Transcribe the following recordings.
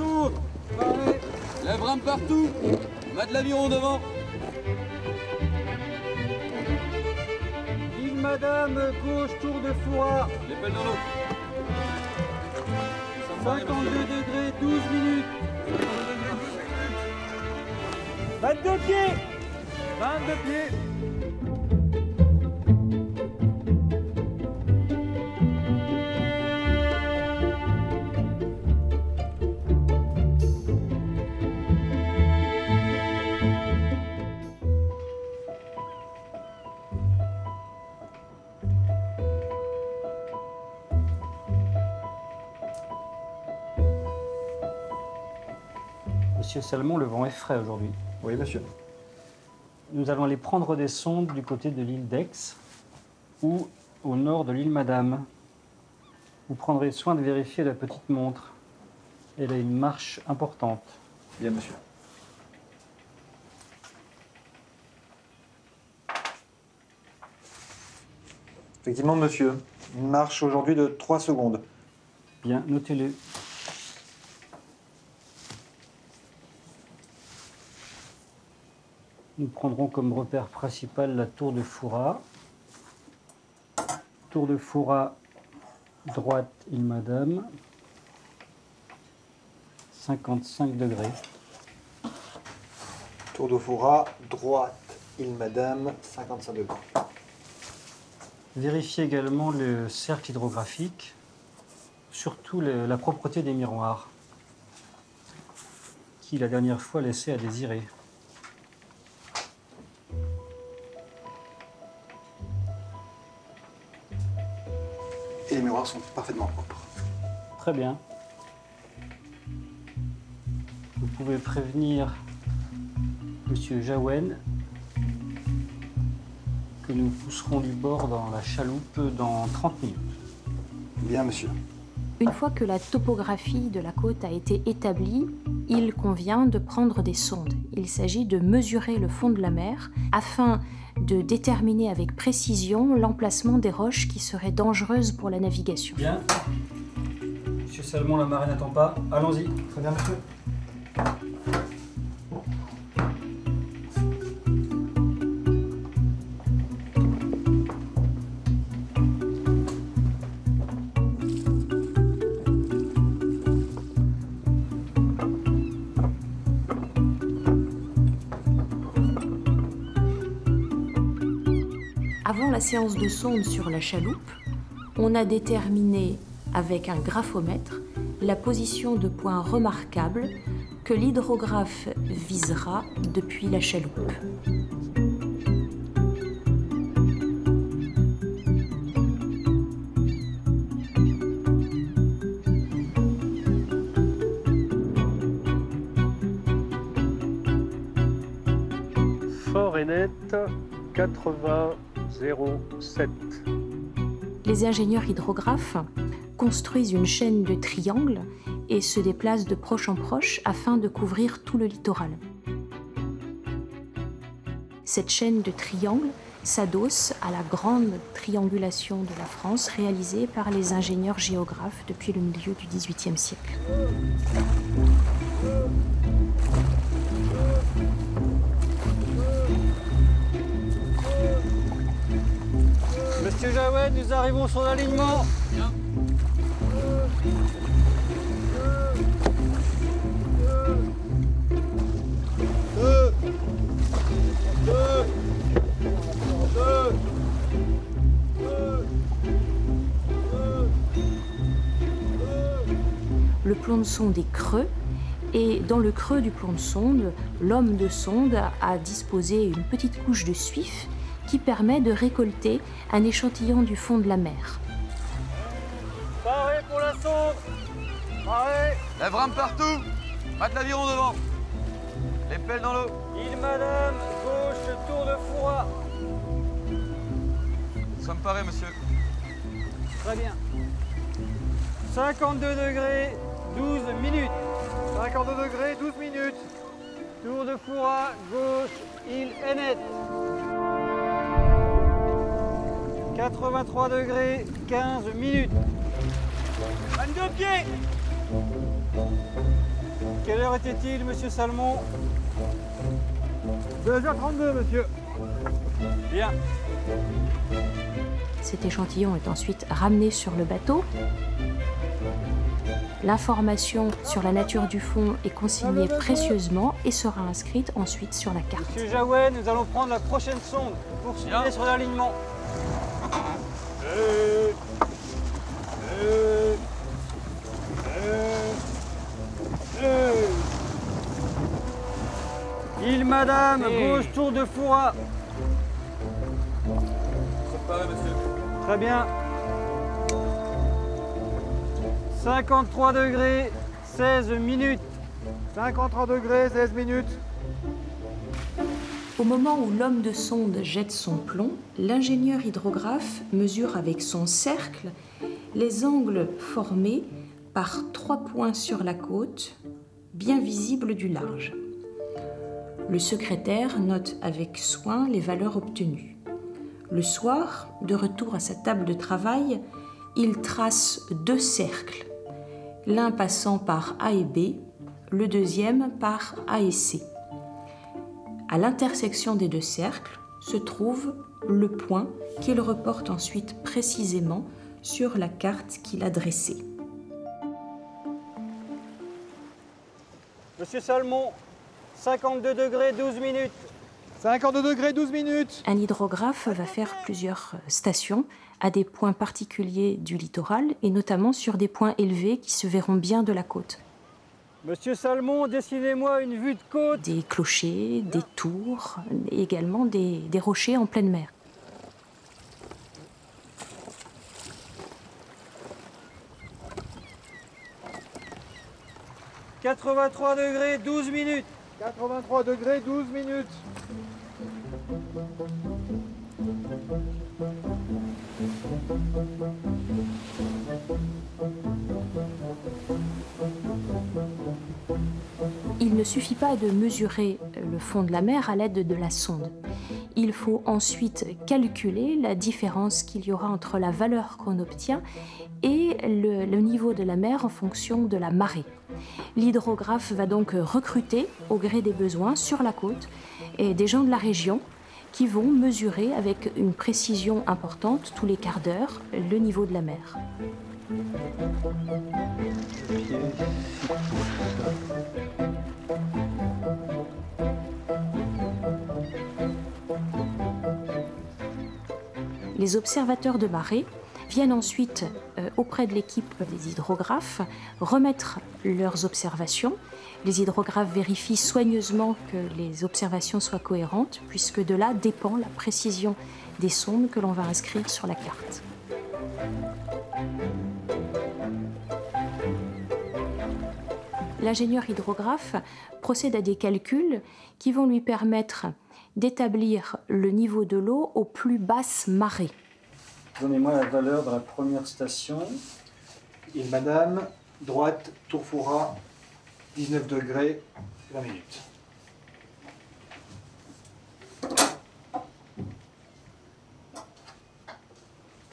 sonde. Paré. Lève rame partout. Mat de l'aviron devant. Île Madame, gauche, tour de Foura. Les pelles dans l'eau. 52 degrés, 12 minutes. 22 pieds. 22 pieds. Monsieur Salmon, le vent est frais aujourd'hui. Oui, monsieur. Nous allons aller prendre des sondes du côté de l'île d'Aix ou au nord de l'île Madame. Vous prendrez soin de vérifier la petite montre. Elle a une marche importante. Bien, monsieur. Effectivement, monsieur. Une marche aujourd'hui de 3 secondes. Bien, notez-le. Nous prendrons comme repère principal la tour de Foura. Tour de Foura, droite, île Madame. 55 degrés. Tour de Foura, droite, île Madame, 55 degrés. Vérifiez également le cercle hydrographique, surtout la propreté des miroirs, qui la dernière fois laissait à désirer. Et les miroirs sont parfaitement propres. Très bien. Vous pouvez prévenir Monsieur Jaouen que nous pousserons du bord dans la chaloupe dans 30 minutes. Bien, monsieur. Une fois que la topographie de la côte a été établie, il convient de prendre des sondes. Il s'agit de mesurer le fond de la mer afin de déterminer avec précision l'emplacement des roches qui seraient dangereuses pour la navigation. Bien. Monsieur Salmon, la marée n'attend pas. Allons-y. Très bien, monsieur. Avant la séance de sonde sur la chaloupe, on a déterminé avec un graphomètre la position de points remarquables que l'hydrographe visera depuis la chaloupe. Fort et net, 80,07. Les ingénieurs hydrographes construisent une chaîne de triangles et se déplacent de proche en proche afin de couvrir tout le littoral. Cette chaîne de triangles s'adosse à la grande triangulation de la France réalisée par les ingénieurs géographes depuis le milieu du XVIIIe siècle. Monsieur Jaouen, nous arrivons sur l'alignement. Bien. Le plomb de sonde est creux et dans le creux du plomb de sonde, l'homme de sonde a disposé une petite couche de suif qui permet de récolter un échantillon du fond de la mer. Paré pour la sonde. Paré. Lève rame partout. Mat de l'aviron devant. Les pelles dans l'eau. Île Madame, gauche, tour de Foura. Nous sommes parés, monsieur. Très bien. 52 degrés, 12 minutes. 52 degrés, 12 minutes. Tour de Foura, gauche, île Hennet. 83 degrés, 15 minutes. 22 pieds. Quelle heure était-il, monsieur Salmon? 2h32, monsieur. Bien. Cet échantillon est ensuite ramené sur le bateau. L'information sur la nature du fond est consignée précieusement et sera inscrite ensuite sur la carte. Monsieur Jaouet, nous allons prendre la prochaine sonde. Poursuivez sur l'alignement. Île Madame, gauche, tour de Foura. Préparé, monsieur. Très bien. 53 degrés, 16 minutes. 53 degrés, 16 minutes. Au moment où l'homme de sonde jette son plomb, l'ingénieur hydrographe mesure avec son cercle les angles formés par 3 points sur la côte, bien visibles du large. Le secrétaire note avec soin les valeurs obtenues. Le soir, de retour à sa table de travail, il trace 2 cercles, l'un passant par A et B, le deuxième par A et C. À l'intersection des 2 cercles se trouve le point qu'il reporte ensuite précisément sur la carte qu'il a dressée. Monsieur Salmon, 52 degrés, 12 minutes. 52 degrés, 12 minutes. Un hydrographe va faire plusieurs stations à des points particuliers du littoral et notamment sur des points élevés qui se verront bien de la côte. Monsieur Salmon, dessinez-moi une vue de côte. Des clochers, des tours, et également des rochers en pleine mer. « 83 degrés, 12 minutes. 83 degrés, 12 minutes. Il ne suffit pas de mesurer le fond de la mer à l'aide de la sonde. Il faut ensuite calculer la différence qu'il y aura entre la valeur qu'on obtient et le niveau de la mer en fonction de la marée. L'hydrographe va donc recruter, au gré des besoins, sur la côte, et des gens de la région qui vont mesurer avec une précision importante, tous les quarts d'heure, le niveau de la mer. Les observateurs de marée viennent ensuite, auprès de l'équipe des hydrographes, remettre leurs observations. Les hydrographes vérifient soigneusement que les observations soient cohérentes, puisque de là dépend la précision des sondes que l'on va inscrire sur la carte. L'ingénieur hydrographe procède à des calculs qui vont lui permettre d'établir le niveau de l'eau aux plus basses marées. Donnez-moi la valeur de la première station. Île Madame, droite, tour Foura, 19 degrés, 20 minutes.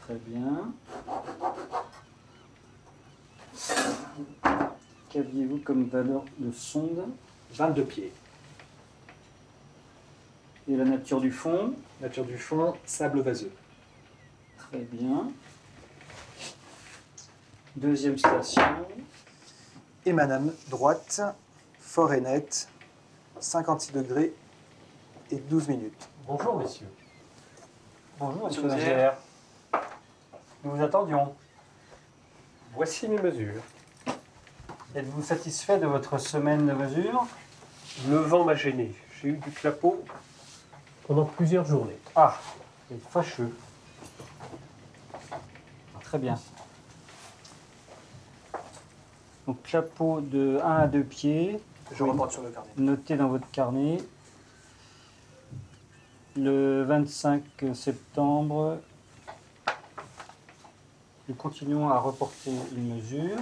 Très bien. Qu'aviez-vous comme valeur de sonde? 22 pieds. Et la nature du fond? Nature du fond, sable vaseux. Très bien. Deuxième station. Île Madame, droite, fort et net, 56 degrés et 12 minutes. Bonjour, messieurs. Bonjour, Monsieur monsieur Nazaire. Nazaire. Nous vous attendions. Voici mes mesures. Êtes-vous satisfait de votre semaine de mesure? Le vent m'a gêné. J'ai eu du clapot pendant plusieurs journées. Ah, c'est fâcheux. Très bien. Donc, clapot de 1 à 2 pieds. Je reporte sur le carnet. Notez dans votre carnet. Le 25 septembre, nous continuons à reporter une mesure.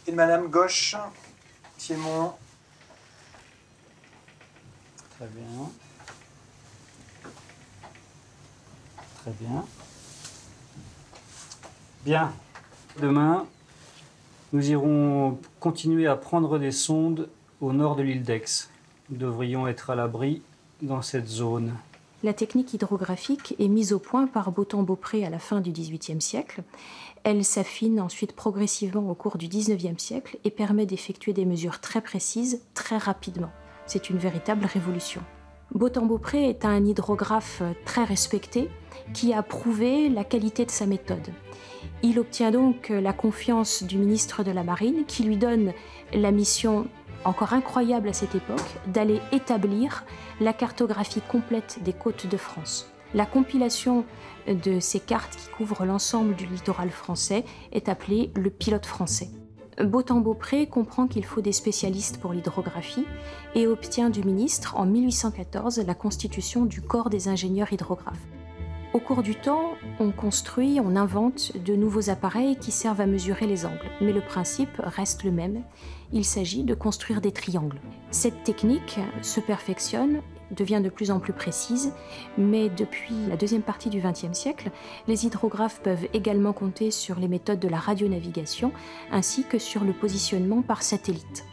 Île Madame, gauche, Piémont. Très bien. Très bien. Bien. Demain, Nous irons continuer à prendre des sondes au nord de l'île d'Aix. Nous devrions être à l'abri dans cette zone. La technique hydrographique est mise au point par Bothand-Beaupré à la fin du XVIIIe siècle. Elle s'affine ensuite progressivement au cours du XIXe siècle et permet d'effectuer des mesures très précises, très rapidement. C'est une véritable révolution. Bothand-Beaupré est un hydrographe très respecté qui a prouvé la qualité de sa méthode. Il obtient donc la confiance du ministre de la Marine qui lui donne la mission encore incroyable à cette époque, d'aller établir la cartographie complète des côtes de France. La compilation de ces cartes qui couvrent l'ensemble du littoral français est appelée le pilote français. Bothand-Beaupré comprend qu'il faut des spécialistes pour l'hydrographie et obtient du ministre en 1814 la constitution du corps des ingénieurs hydrographes. Au cours du temps, on construit, on invente de nouveaux appareils qui servent à mesurer les angles, mais le principe reste le même. Il s'agit de construire des triangles. Cette technique se perfectionne, devient de plus en plus précise, mais depuis la deuxième partie du XXe siècle, les hydrographes peuvent également compter sur les méthodes de la radionavigation ainsi que sur le positionnement par satellite.